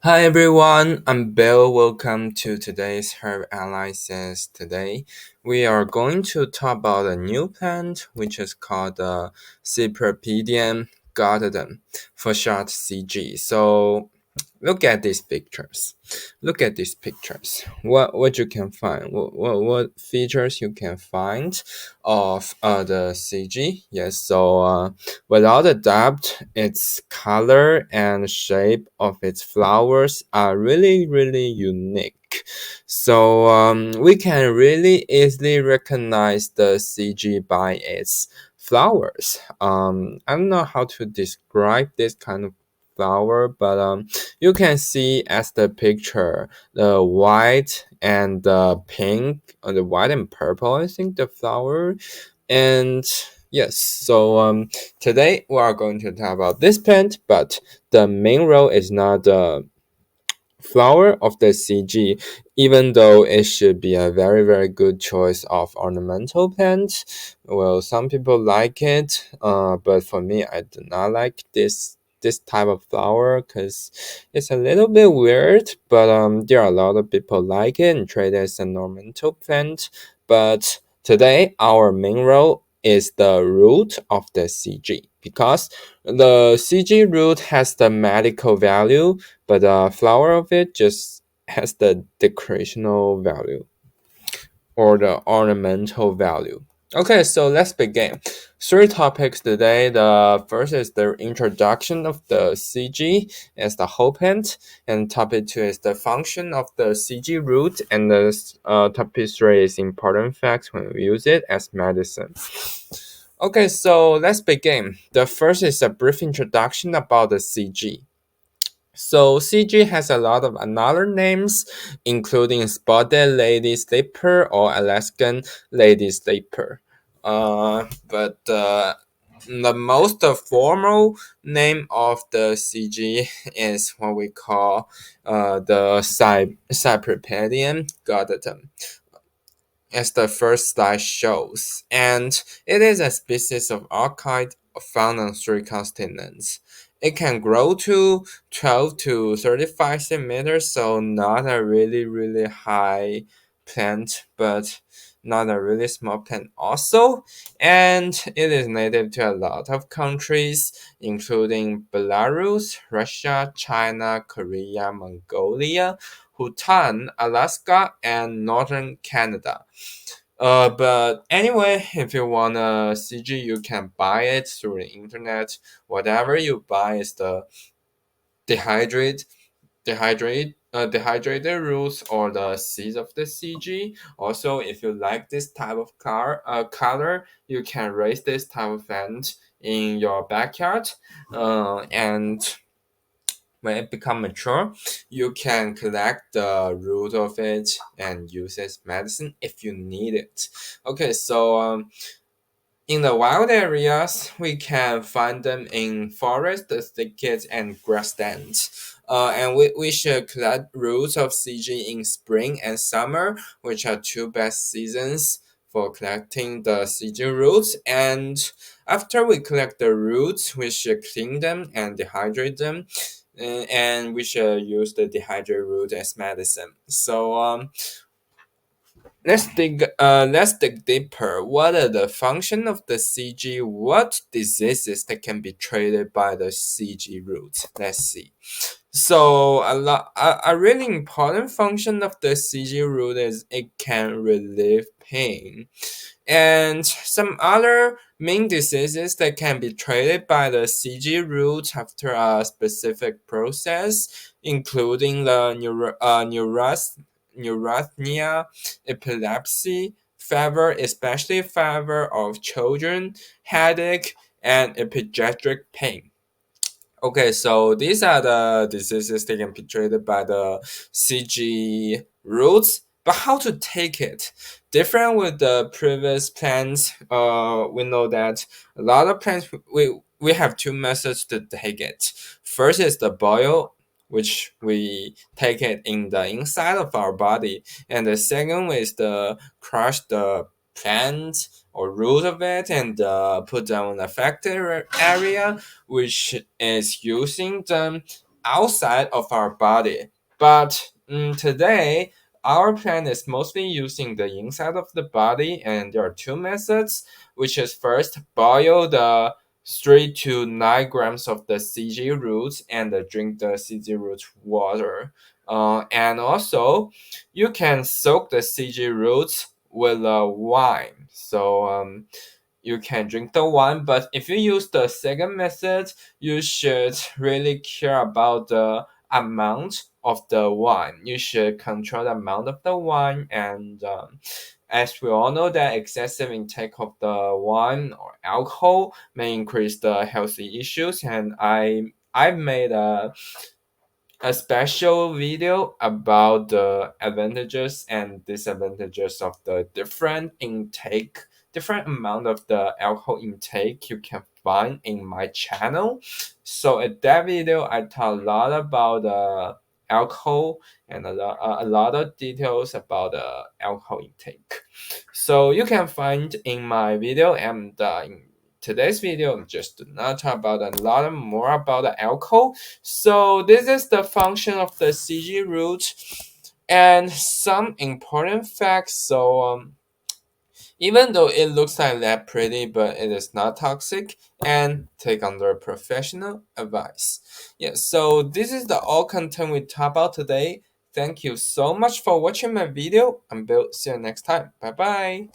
Hi everyone, I'm Bill. Welcome to today's herb analysis. Today we are going to talk about a new plant which is called the Cypripedium Guttatum, for short CG. So look at these pictures. Look at these pictures. What you can find? What features you can find of the CG? Yes. Without a doubt, its color and shape of its flowers are really unique. We can really easily recognize the CG by its flowers. I don't know how to describe this kind of flower, but you can see as the picture the white and the pink, or the white and purple, I think the flower. And yes, today we are going to talk about this plant, but the main role is not the flower of the CG, even though it should be a very good choice of ornamental plant. Well, some people like it, but for me, I do not like this type of flower because it's a little bit weird. But there are a lot of people like it and trade it as an ornamental plant. But today, our main role is the root of the CG, because the CG root has the medical value, but the flower of it just has the decorational value or the ornamental value. Okay, so let's begin. Three topics today. The first is the introduction of the CG as the whole plant, and topic two is the function of the CG root, and the topic three is important facts when we use it as medicine. Okay, so let's begin. The first is a brief introduction about the CG. So CG has a lot of another names, including spotted lady slipper or Alaskan lady slipper. But the most formal name of the CG is what we call the Cypripedium Guttatum, as the first slide shows, and it is a species of orchid found on three continents. It can grow to 12 to 35 centimeters, so not a really high plant, but not a really small plant also. And it is native to a lot of countries, including Belarus, Russia, China, Korea, Mongolia, Bhutan, Alaska, and northern Canada. But anyway, if you want a CG, you can buy it through the internet. Whatever you buy is the dehydrate, dehydrated roots or the seeds of the CG. Also, if you like this type of color, you can raise this type of plant in your backyard. And when it become mature, you can collect the root of it and use it as medicine if you need it. Okay, in the wild areas, we can find them in forests, thickets, and grasslands. And we should collect roots of CG in spring and summer, which are two best seasons for collecting the CG roots. And after we collect the roots, we should clean them and dehydrate them. And we should use the dehydrated root as medicine. Let's dig deeper. What are the function of the CG? What diseases that can be treated by the CG root? Let's see. So a really important function of the CG root is it can relieve pain. And some other main diseases that can be treated by the CG root after a specific process, including the neurasthenia, epilepsy, fever, especially fever of children, headache, and epigastric pain. Okay, so these are the diseases that can be treated by the CG roots. But how to take it? Different with the previous plants, we know that a lot of plants we have two methods to take it. First is the boil, which we take it in the inside of our body, and the second is the crush the plant or root of it and put them on affected area, which is using them outside of our body. But today, our plant is mostly using the inside of the body, and there are two methods, which is first boil the 3 to 9 grams of the CG roots and drink the CG root water. And also, you can soak the CG roots with wine. So you can drink the wine, but if you use the second method, you should really care about the amount of the wine. You should control the amount of the wine, and as we all know that excessive intake of the wine or alcohol may increase the healthy issues, and I made a special video about the advantages and disadvantages of the different amount of the alcohol intake you can find in my channel. So in that video, I talk a lot about alcohol and a lot of details about alcohol intake. So you can find in my video, and in today's video just do not talk about a lot more about the alcohol. So this is the function of the CG root and some important facts. So even though it looks like that pretty, but it is not toxic, and take under professional advice. Yeah, so this is the all content we talk about today. Thank you so much for watching my video, and Bill. See you next time. Bye bye.